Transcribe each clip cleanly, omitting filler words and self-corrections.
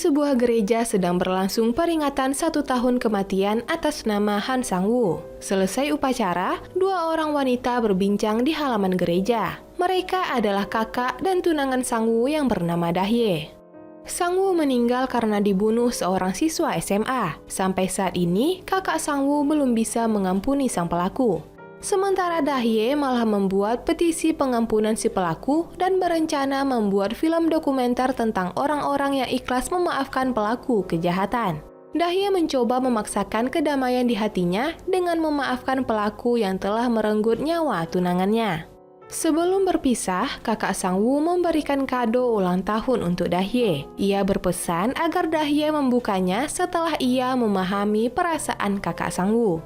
sebuah gereja sedang berlangsung peringatan 1 tahun kematian atas nama Han Sang-woo. Selesai upacara, 2 orang wanita berbincang di halaman gereja. Mereka adalah kakak dan tunangan Sang-woo yang bernama Dahye. Sang-woo meninggal karena dibunuh seorang siswa SMA. Sampai saat ini, kakak Sang-woo belum bisa mengampuni sang pelaku. Sementara Dahye malah membuat petisi pengampunan si pelaku dan berencana membuat film dokumenter tentang orang-orang yang ikhlas memaafkan pelaku kejahatan. Dahye mencoba memaksakan kedamaian di hatinya dengan memaafkan pelaku yang telah merenggut nyawa tunangannya. Sebelum berpisah, kakak Sang-woo memberikan kado ulang tahun untuk Dahye. Ia berpesan agar Dahye membukanya setelah ia memahami perasaan kakak Sang-woo.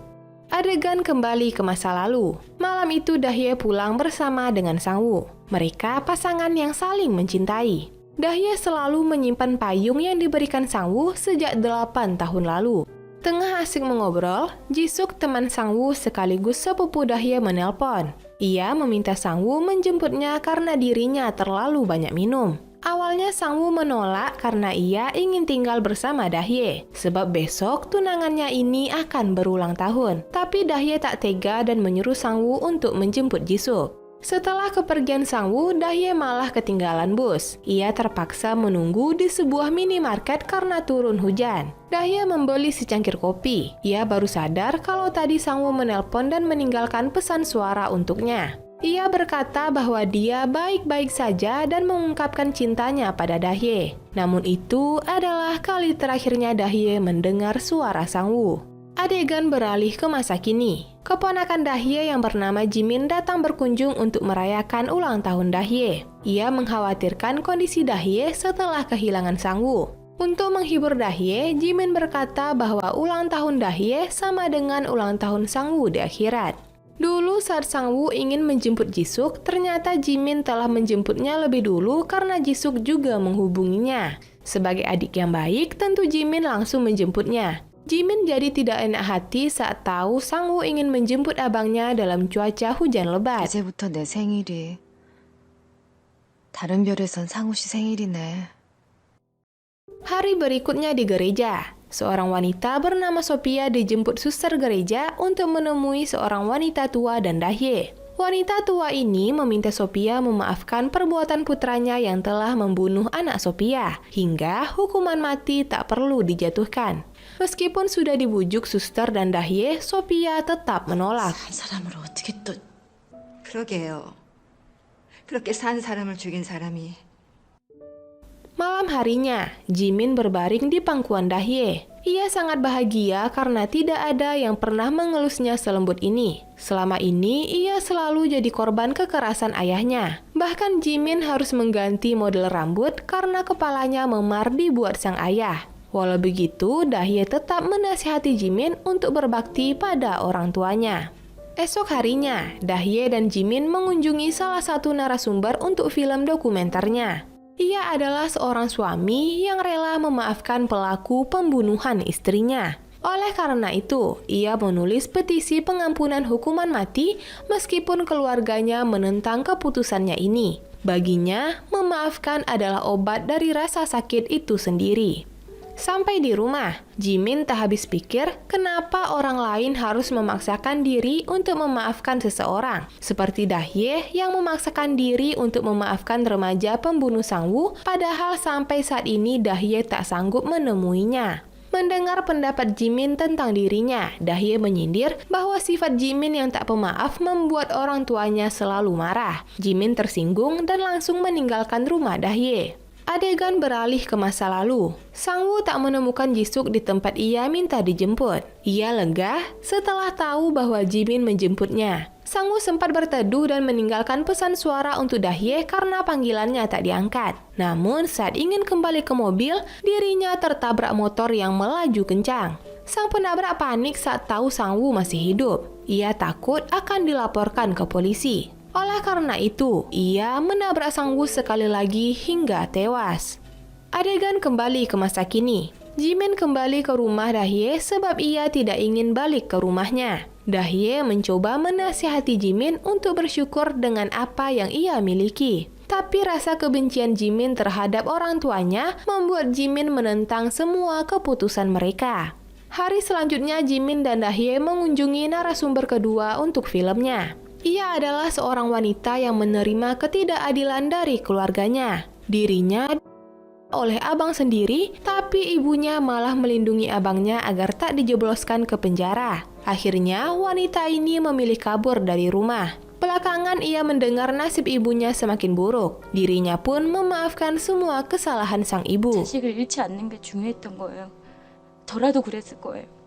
Adegan kembali ke masa lalu. Malam itu Dahye pulang bersama dengan Sang-woo. Mereka pasangan yang saling mencintai. Dahye selalu menyimpan payung yang diberikan Sang-woo sejak 8 tahun lalu. Tengah asik mengobrol, Jisuk teman Sang-woo sekaligus sepupu Dahye menelpon. Ia meminta Sang-woo menjemputnya karena dirinya terlalu banyak minum. Awalnya Sang-woo menolak karena ia ingin tinggal bersama Dahye, sebab besok tunangannya ini akan berulang tahun. Tapi Dahye tak tega dan menyuruh Sang-woo untuk menjemput Jisuk. Setelah kepergian Sang-woo, Dahye malah ketinggalan bus. Ia terpaksa menunggu di sebuah minimarket karena turun hujan. Dahye membeli secangkir kopi. Ia baru sadar kalau tadi Sang-woo menelpon dan meninggalkan pesan suara untuknya. Ia berkata bahwa dia baik-baik saja dan mengungkapkan cintanya pada Dahye. Namun itu adalah kali terakhirnya Dahye mendengar suara Sang-woo. Adegan beralih ke masa kini. Keponakan Dahye yang bernama Jimin datang berkunjung untuk merayakan ulang tahun Dahye. Ia mengkhawatirkan kondisi Dahye setelah kehilangan Sang-woo. Untuk menghibur Dahye, Jimin berkata bahwa ulang tahun Dahye sama dengan ulang tahun Sang-woo di akhirat. Dulu saat Sang-woo ingin menjemput Jisuk, ternyata Jimin telah menjemputnya lebih dulu karena Jisuk juga menghubunginya. Sebagai adik yang baik, tentu Jimin langsung menjemputnya. Jimin jadi tidak enak hati saat tahu Sang-woo ingin menjemput abangnya dalam cuaca hujan lebat. 이제부터 내 생일이 다른 별에선 상우 씨 생일이네. Hari berikutnya di gereja. Seorang wanita bernama Sophia dijemput suster gereja untuk menemui seorang wanita tua dan Dahye. Wanita tua ini meminta Sophia memaafkan perbuatan putranya yang telah membunuh anak Sophia, hingga hukuman mati tak perlu dijatuhkan. Meskipun sudah dibujuk suster dan Dahye, Sophia tetap menolak. 한 사람을 어떻게 또... 그러게요. 그렇게 산 사람을 죽인 사람이 Malam harinya, Jimin berbaring di pangkuan Dahye. Ia sangat bahagia karena tidak ada yang pernah mengelusnya selembut ini. Selama ini, ia selalu jadi korban kekerasan ayahnya. Bahkan Jimin harus mengganti model rambut karena kepalanya memar dibuat sang ayah. Walau begitu, Dahye tetap menasihati Jimin untuk berbakti pada orang tuanya. Esok harinya, Dahye dan Jimin mengunjungi salah satu narasumber untuk film dokumenternya. Ia adalah seorang suami yang rela memaafkan pelaku pembunuhan istrinya. Oleh karena itu, ia menulis petisi pengampunan hukuman mati meskipun keluarganya menentang keputusannya ini. Baginya, memaafkan adalah obat dari rasa sakit itu sendiri. Sampai di rumah, Jimin tak habis pikir kenapa orang lain harus memaksakan diri untuk memaafkan seseorang. Seperti Dahye yang memaksakan diri untuk memaafkan remaja pembunuh Sang-woo, padahal sampai saat ini Dahye tak sanggup menemuinya. Mendengar pendapat Jimin tentang dirinya, Dahye menyindir bahwa sifat Jimin yang tak pemaaf membuat orang tuanya selalu marah. Jimin tersinggung dan langsung meninggalkan rumah Dahye. Adegan beralih ke masa lalu. Sang-woo tak menemukan Jisuk di tempat ia minta dijemput. Ia lega setelah tahu bahwa Jimin menjemputnya. Sang-woo sempat berteduh dan meninggalkan pesan suara untuk Dahye karena panggilannya tak diangkat. Namun saat ingin kembali ke mobil, dirinya tertabrak motor yang melaju kencang. Sang penabrak panik saat tahu Sang-woo masih hidup. Ia takut akan dilaporkan ke polisi. Oleh karena itu, ia menabrak Sang-woo sekali lagi hingga tewas. Adegan kembali ke masa kini. Jimin kembali ke rumah Dahye sebab ia tidak ingin balik ke rumahnya. Dahye mencoba menasihati Jimin untuk bersyukur dengan apa yang ia miliki. Tapi rasa kebencian Jimin terhadap orang tuanya membuat Jimin menentang semua keputusan mereka. Hari selanjutnya Jimin dan Dahye mengunjungi narasumber kedua untuk filmnya. Ia adalah seorang wanita yang menerima ketidakadilan dari keluarganya. Dirinya oleh abang sendiri, tapi ibunya malah melindungi abangnya agar tak dijebloskan ke penjara. Akhirnya, wanita ini memilih kabur dari rumah. Belakangan ia mendengar nasib ibunya semakin buruk. Dirinya pun memaafkan semua kesalahan sang ibu. 자식을 잃지 않는 게 중요했던 거예요. 저라도 그랬을 거예요.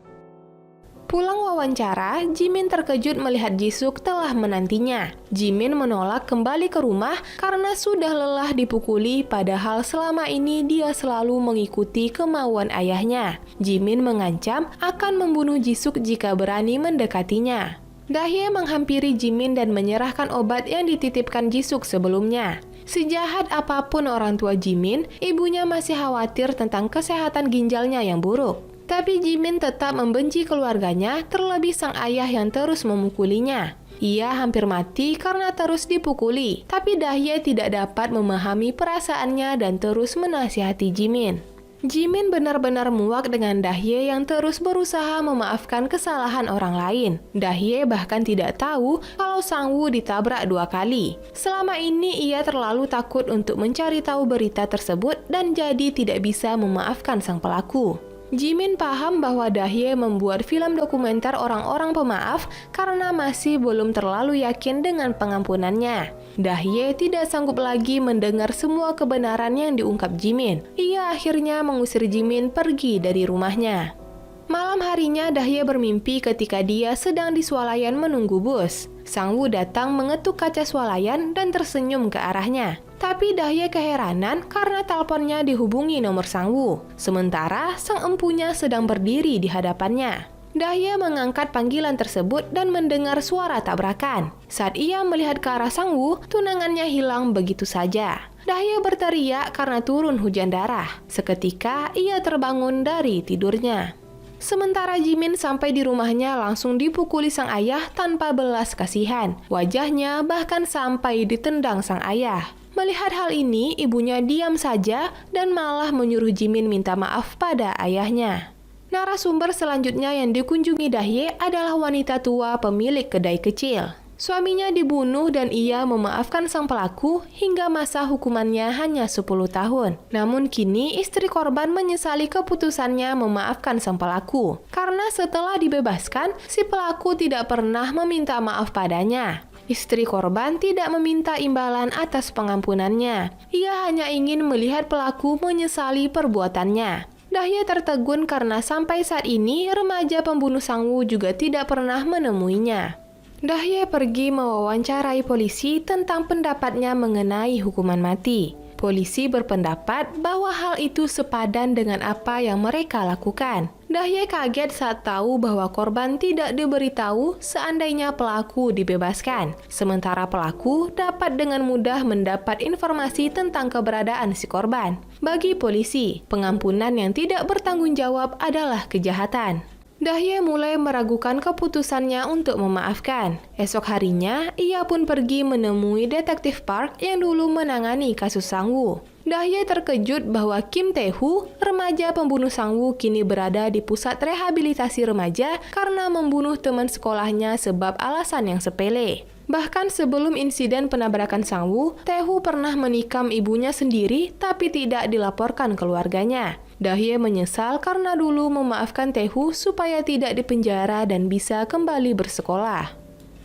Pulang wawancara, Jimin terkejut melihat Jisuk telah menantinya. Jimin menolak kembali ke rumah karena sudah lelah dipukuli, padahal selama ini dia selalu mengikuti kemauan ayahnya. Jimin mengancam akan membunuh Jisuk jika berani mendekatinya. Dahye menghampiri Jimin dan menyerahkan obat yang dititipkan Jisuk sebelumnya. Sejahat apapun orang tua Jimin, ibunya masih khawatir tentang kesehatan ginjalnya yang buruk. Tapi Jimin tetap membenci keluarganya, terlebih sang ayah yang terus memukulinya. Ia hampir mati karena terus dipukuli, tapi Dahye tidak dapat memahami perasaannya dan terus menasihati Jimin. Jimin benar-benar muak dengan Dahye yang terus berusaha memaafkan kesalahan orang lain. Dahye bahkan tidak tahu kalau Sang-woo ditabrak 2 kali. Selama ini ia terlalu takut untuk mencari tahu berita tersebut dan jadi tidak bisa memaafkan sang pelaku. Jimin paham bahwa Dahye membuat film dokumenter orang-orang pemaaf karena masih belum terlalu yakin dengan pengampunannya. Dahye tidak sanggup lagi mendengar semua kebenaran yang diungkap Jimin. Ia akhirnya mengusir Jimin pergi dari rumahnya. Malam harinya Dahye bermimpi ketika dia sedang di swalayan menunggu bus. Sang-woo datang mengetuk kaca swalayan dan tersenyum ke arahnya. Tapi Dahye keheranan karena teleponnya dihubungi nomor Sang-woo. Sementara sang empunya sedang berdiri di hadapannya. Dahye mengangkat panggilan tersebut dan mendengar suara tabrakan. Saat ia melihat ke arah Sang-woo, tunangannya hilang begitu saja. Dahye berteriak karena turun hujan darah. Seketika ia terbangun dari tidurnya. Sementara Jimin sampai di rumahnya langsung dipukuli sang ayah tanpa belas kasihan. Wajahnya bahkan sampai ditendang sang ayah. Melihat hal ini, ibunya diam saja dan malah menyuruh Jimin minta maaf pada ayahnya. Narasumber selanjutnya yang dikunjungi Dahye adalah wanita tua pemilik kedai kecil. Suaminya dibunuh dan ia memaafkan sang pelaku hingga masa hukumannya hanya 10 tahun. Namun kini istri korban menyesali keputusannya memaafkan sang pelaku. Karena setelah dibebaskan, si pelaku tidak pernah meminta maaf padanya. Istri korban tidak meminta imbalan atas pengampunannya. Ia hanya ingin melihat pelaku menyesali perbuatannya. Dahye tertegun karena sampai saat ini remaja pembunuh Sang-woo juga tidak pernah menemuinya. Dahye pergi mewawancarai polisi tentang pendapatnya mengenai hukuman mati. Polisi berpendapat bahwa hal itu sepadan dengan apa yang mereka lakukan. Dahye kaget saat tahu bahwa korban tidak diberitahu seandainya pelaku dibebaskan. Sementara pelaku dapat dengan mudah mendapat informasi tentang keberadaan si korban. Bagi polisi, pengampunan yang tidak bertanggung jawab adalah kejahatan. Dahye mulai meragukan keputusannya untuk memaafkan. Esok harinya, ia pun pergi menemui detektif Park yang dulu menangani kasus Sang-woo. Dahye terkejut bahwa Kim Tae-hoo, remaja pembunuh Sang-woo, kini berada di pusat rehabilitasi remaja karena membunuh teman sekolahnya sebab alasan yang sepele. Bahkan sebelum insiden penabrakan Sang-woo, Tae-hoo pernah menikam ibunya sendiri tapi tidak dilaporkan keluarganya. Dahye menyesal karena dulu memaafkan Tae-hoo supaya tidak dipenjara dan bisa kembali bersekolah.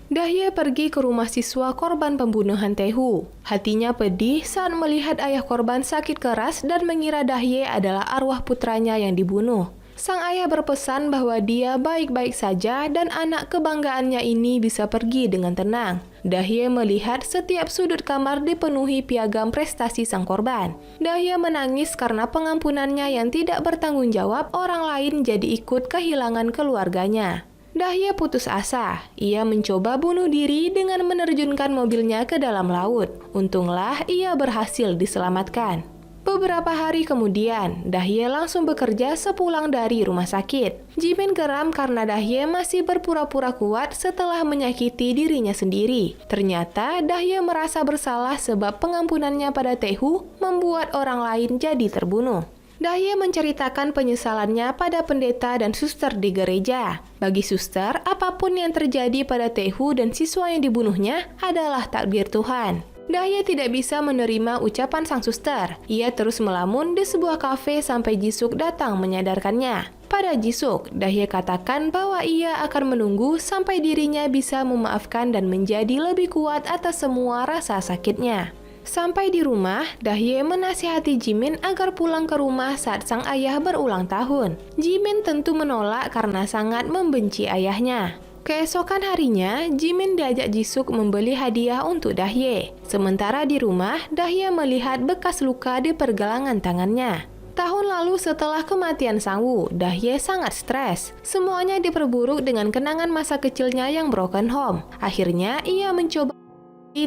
Dahye pergi ke rumah siswa korban pembunuhan Tae-hoo. Hatinya pedih saat melihat ayah korban sakit keras dan mengira Dahye adalah arwah putranya yang dibunuh. Sang ayah berpesan bahwa dia baik-baik saja dan anak kebanggaannya ini bisa pergi dengan tenang. Dahye melihat setiap sudut kamar dipenuhi piagam prestasi sang korban. Dahye menangis karena pengampunannya yang tidak bertanggung jawab orang lain jadi ikut kehilangan keluarganya. Dahye putus asa. Ia mencoba bunuh diri dengan menerjunkan mobilnya ke dalam laut. Untunglah ia berhasil diselamatkan. Beberapa hari kemudian, Dahye langsung bekerja sepulang dari rumah sakit. Jimin geram karena Dahye masih berpura-pura kuat setelah menyakiti dirinya sendiri. Ternyata Dahye merasa bersalah sebab pengampunannya pada Tae-hoo membuat orang lain jadi terbunuh. Dahye menceritakan penyesalannya pada pendeta dan suster di gereja. Bagi suster, apapun yang terjadi pada Tae-hoo dan siswa yang dibunuhnya adalah takdir Tuhan. Dahye tidak bisa menerima ucapan sang suster. Ia terus melamun di sebuah kafe sampai Jisuk datang menyadarkannya. Pada Jisuk, Dahye katakan bahwa ia akan menunggu sampai dirinya bisa memaafkan dan menjadi lebih kuat atas semua rasa sakitnya. Sampai di rumah, Dahye menasihati Jimin agar pulang ke rumah saat sang ayah berulang tahun. Jimin tentu menolak karena sangat membenci ayahnya. Keesokan harinya, Jimin diajak Jisuk membeli hadiah untuk Dahye. Sementara di rumah, Dahye melihat bekas luka di pergelangan tangannya. Tahun lalu setelah kematian Sang-woo, Dahye sangat stres. Semuanya diperburuk dengan kenangan masa kecilnya yang broken home. Akhirnya, ia mencoba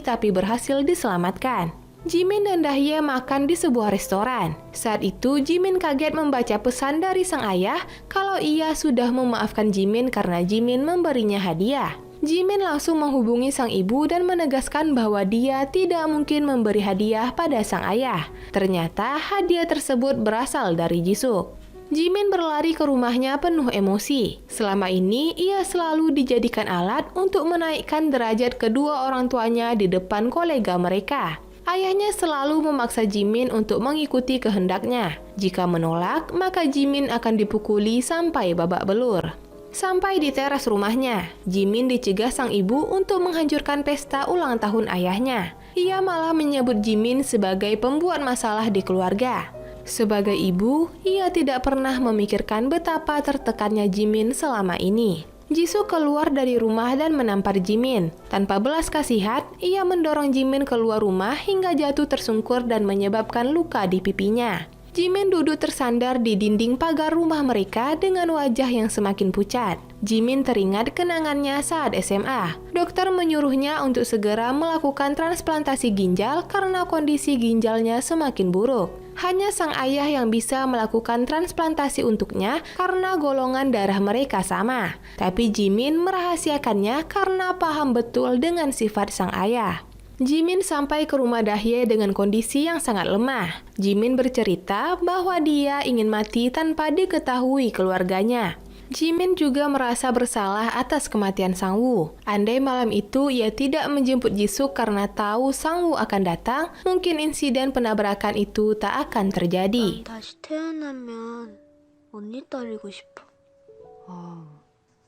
tapi berhasil diselamatkan. Jimin dan Dahye makan di sebuah restoran. Saat itu, Jimin kaget membaca pesan dari sang ayah kalau ia sudah memaafkan Jimin karena Jimin memberinya hadiah. Jimin langsung menghubungi sang ibu dan menegaskan bahwa dia tidak mungkin memberi hadiah pada sang ayah. Ternyata hadiah tersebut berasal dari Jisuk. Jimin berlari ke rumahnya penuh emosi. Selama ini, ia selalu dijadikan alat untuk menaikkan derajat kedua orang tuanya di depan kolega mereka. Ayahnya selalu memaksa Jimin untuk mengikuti kehendaknya. Jika menolak, maka Jimin akan dipukuli sampai babak belur. Sampai di teras rumahnya, Jimin dicegah sang ibu untuk menghancurkan pesta ulang tahun ayahnya. Ia malah menyebut Jimin sebagai pembuat masalah di keluarga. Sebagai ibu, ia tidak pernah memikirkan betapa tertekannya Jimin selama ini. Jisuk keluar dari rumah dan menampar Jimin. Tanpa belas kasihan, ia mendorong Jimin keluar rumah hingga jatuh tersungkur dan menyebabkan luka di pipinya. Jimin duduk tersandar di dinding pagar rumah mereka dengan wajah yang semakin pucat. Jimin teringat kenangannya saat SMA. Dokter menyuruhnya untuk segera melakukan transplantasi ginjal karena kondisi ginjalnya semakin buruk. Hanya sang ayah yang bisa melakukan transplantasi untuknya karena golongan darah mereka sama. Tapi Jimin merahasiakannya karena paham betul dengan sifat sang ayah. Jimin sampai ke rumah Dahye dengan kondisi yang sangat lemah. Jimin bercerita bahwa dia ingin mati tanpa diketahui keluarganya. Jimin juga merasa bersalah atas kematian Sang-woo. Andai malam itu ia tidak menjemput Jisuk karena tahu Sang-woo akan datang, mungkin insiden penabrakan itu tak akan terjadi. 다시 태어나면 언니 딸이고 싶어.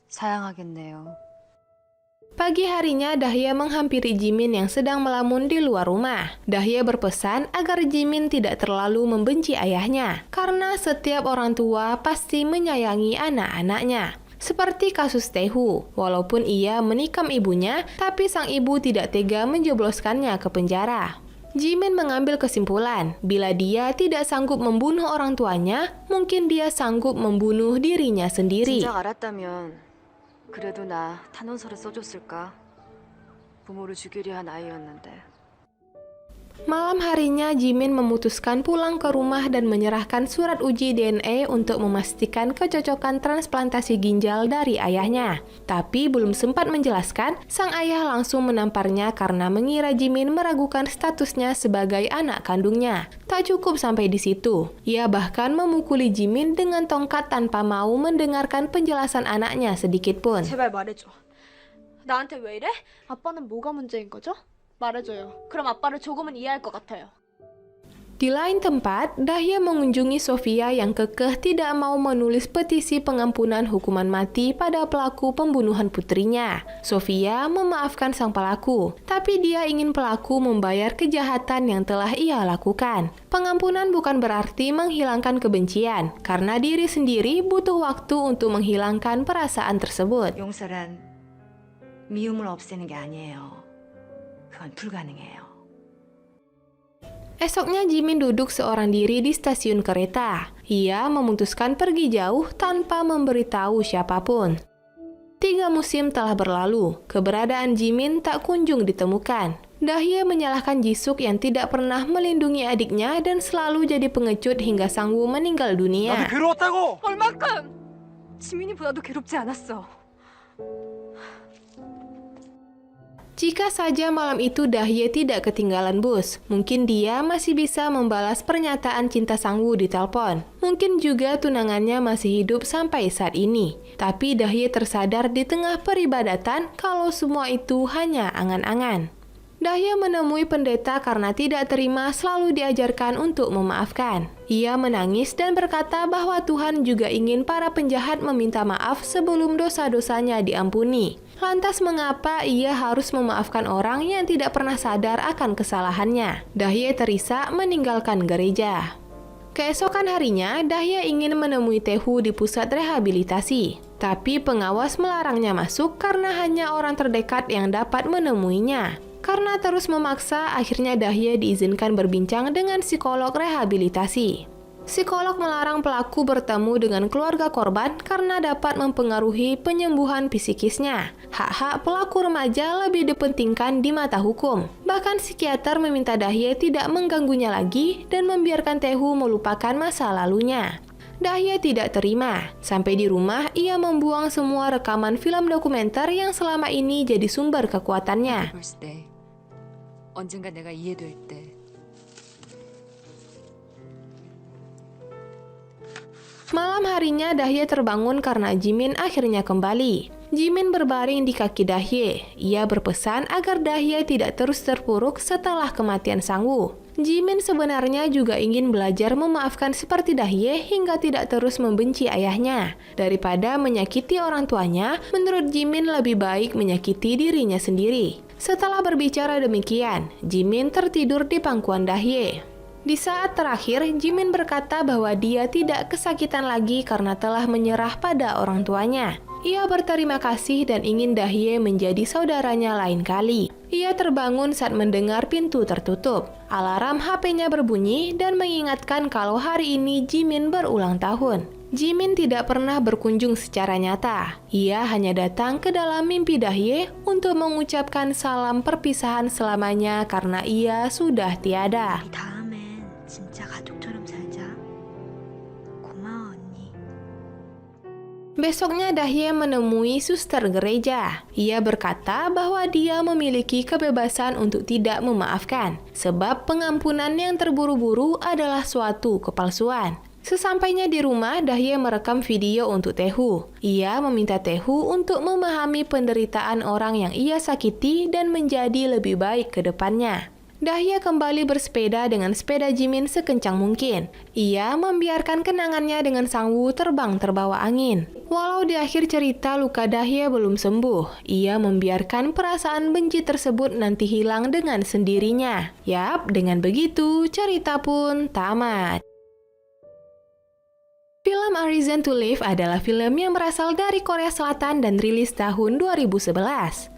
사양하겠네요. Pagi harinya, Dahye menghampiri Jimin yang sedang melamun di luar rumah. Dahye berpesan agar Jimin tidak terlalu membenci ayahnya, karena setiap orang tua pasti menyayangi anak-anaknya. Seperti kasus Tae-hoo, walaupun ia menikam ibunya, tapi sang ibu tidak tega menjebloskannya ke penjara. Jimin mengambil kesimpulan, bila dia tidak sanggup membunuh orang tuanya, mungkin dia sanggup membunuh dirinya sendiri. 진작 알았다면 그래도 나 탄원서를 써줬을까? 부모를 죽이려 한 아이였는데. Malam harinya, Jimin memutuskan pulang ke rumah dan menyerahkan surat uji DNA untuk memastikan kecocokan transplantasi ginjal dari ayahnya. Tapi belum sempat menjelaskan, sang ayah langsung menamparnya karena mengira Jimin meragukan statusnya sebagai anak kandungnya. Tak cukup sampai di situ, ia bahkan memukuli Jimin dengan tongkat tanpa mau mendengarkan penjelasan anaknya sedikit pun. 제발 말해줘. 나한테 왜 이래? 아빠는 뭐가 문제인 거죠? 말해줘요. 그럼 아빠를 조금은 이해할 것 같아요. Di lain tempat, Dahye mengunjungi Sofia yang kekeh tidak mau menulis petisi pengampunan hukuman mati pada pelaku pembunuhan putrinya. Sofia memaafkan sang pelaku, tapi dia ingin pelaku membayar kejahatan yang telah ia lakukan. Pengampunan bukan berarti menghilangkan kebencian, karena diri sendiri butuh waktu untuk menghilangkan perasaan tersebut. 용서란 미움을 없애는 게 아니에요. 그건 불가능해요. Esoknya Jimin duduk seorang diri di stasiun kereta. Ia memutuskan pergi jauh tanpa memberitahu siapapun. 3 musim telah berlalu, keberadaan Jimin tak kunjung ditemukan. Dahye menyalahkan Jisuk yang tidak pernah melindungi adiknya dan selalu jadi pengecut hingga Sang-woo meninggal dunia. 괴로웠다고! 얼만큼? 지민이보다도 괴롭지 않았어. Jika saja malam itu Dahye tidak ketinggalan bus, mungkin dia masih bisa membalas pernyataan cinta Sang-woo di telepon. Mungkin juga tunangannya masih hidup sampai saat ini. Tapi Dahye tersadar di tengah peribadatan kalau semua itu hanya angan-angan. Dahye menemui pendeta karena tidak terima selalu diajarkan untuk memaafkan. Ia menangis dan berkata bahwa Tuhan juga ingin para penjahat meminta maaf sebelum dosa-dosanya diampuni. Lantas mengapa ia harus memaafkan orang yang tidak pernah sadar akan kesalahannya? Dahye terisak meninggalkan gereja. Keesokan harinya, Dahye ingin menemui Tae-hoo di pusat rehabilitasi. Tapi pengawas melarangnya masuk karena hanya orang terdekat yang dapat menemuinya. Karena terus memaksa, akhirnya Dahye diizinkan berbincang dengan psikolog rehabilitasi. Psikolog melarang pelaku bertemu dengan keluarga korban karena dapat mempengaruhi penyembuhan psikisnya. Hak-hak pelaku remaja lebih dipentingkan di mata hukum. Bahkan psikiater meminta Dahye tidak mengganggunya lagi dan membiarkan Tae-hoo melupakan masa lalunya. Dahye tidak terima. Sampai di rumah, ia membuang semua rekaman film dokumenter yang selama ini jadi sumber kekuatannya. 언젠가 내가 이해될 때. Malam harinya Dahye terbangun karena Jimin akhirnya kembali. Jimin berbaring di kaki Dahye. Ia berpesan agar Dahye tidak terus terpuruk setelah kematian Sang-woo. Jimin sebenarnya juga ingin belajar memaafkan seperti Dahye hingga tidak terus membenci ayahnya. Daripada menyakiti orang tuanya, menurut Jimin lebih baik menyakiti dirinya sendiri. Setelah berbicara demikian, Jimin tertidur di pangkuan Dahye. Di saat terakhir, Jimin berkata bahwa dia tidak kesakitan lagi karena telah menyerah pada orang tuanya. Ia berterima kasih dan ingin Dahye menjadi saudaranya lain kali. Ia terbangun saat mendengar pintu tertutup. Alarm HP-nya berbunyi dan mengingatkan kalau hari ini Jimin berulang tahun. Jimin tidak pernah berkunjung secara nyata. Ia hanya datang ke dalam mimpi Dahye untuk mengucapkan salam perpisahan selamanya karena ia sudah tiada. 우리 다음엔 진짜 가족처럼 살자. 고마워 언니. Besoknya Dahye menemui suster gereja. Ia berkata bahwa dia memiliki kebebasan untuk tidak memaafkan, sebab pengampunan yang terburu-buru adalah suatu kepalsuan. Sesampainya di rumah, Dahye merekam video untuk Tae-hoo. Ia meminta Tae-hoo untuk memahami penderitaan orang yang ia sakiti dan menjadi lebih baik ke depannya. Dahye kembali bersepeda dengan sepeda Jimin sekencang mungkin. Ia membiarkan kenangannya dengan Sang-woo terbang terbawa angin. Walau di akhir cerita luka Dahye belum sembuh, ia membiarkan perasaan benci tersebut nanti hilang dengan sendirinya. Yap, dengan begitu cerita pun tamat. Film A Reason to Live adalah film yang berasal dari Korea Selatan dan rilis tahun 2011.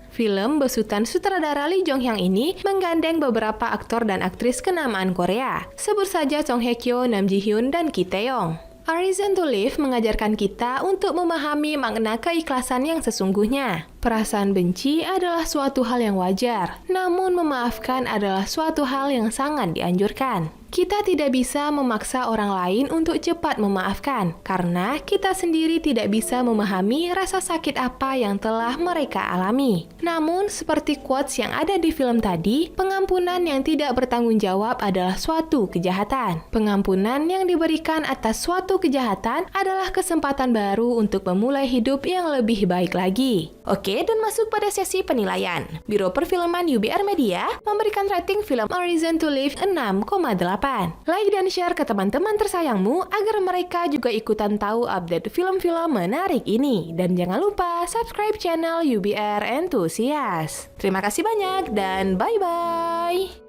Film besutan sutradara Lee Jong Hyang ini menggandeng beberapa aktor dan aktris kenamaan Korea. Sebut saja Song Hye Kyo, Nam Ji Hyun, dan Ki Tae Yong. A Reason to Live mengajarkan kita untuk memahami makna keikhlasan yang sesungguhnya. Perasaan benci adalah suatu hal yang wajar, namun memaafkan adalah suatu hal yang sangat dianjurkan. Kita tidak bisa memaksa orang lain untuk cepat memaafkan, karena kita sendiri tidak bisa memahami rasa sakit apa yang telah mereka alami. Namun, seperti quotes yang ada di film tadi, pengampunan yang tidak bertanggung jawab adalah suatu kejahatan. Pengampunan yang diberikan atas suatu kejahatan adalah kesempatan baru untuk memulai hidup yang lebih baik lagi. Oke, dan masuk pada sesi penilaian. Biro Perfilman UBR Media memberikan rating film A Reason to Live 6,8. Like dan share ke teman-teman tersayangmu agar mereka juga ikutan tahu update film-film menarik ini. Dan jangan lupa subscribe channel UBR Enthusiast. Terima kasih banyak dan bye-bye!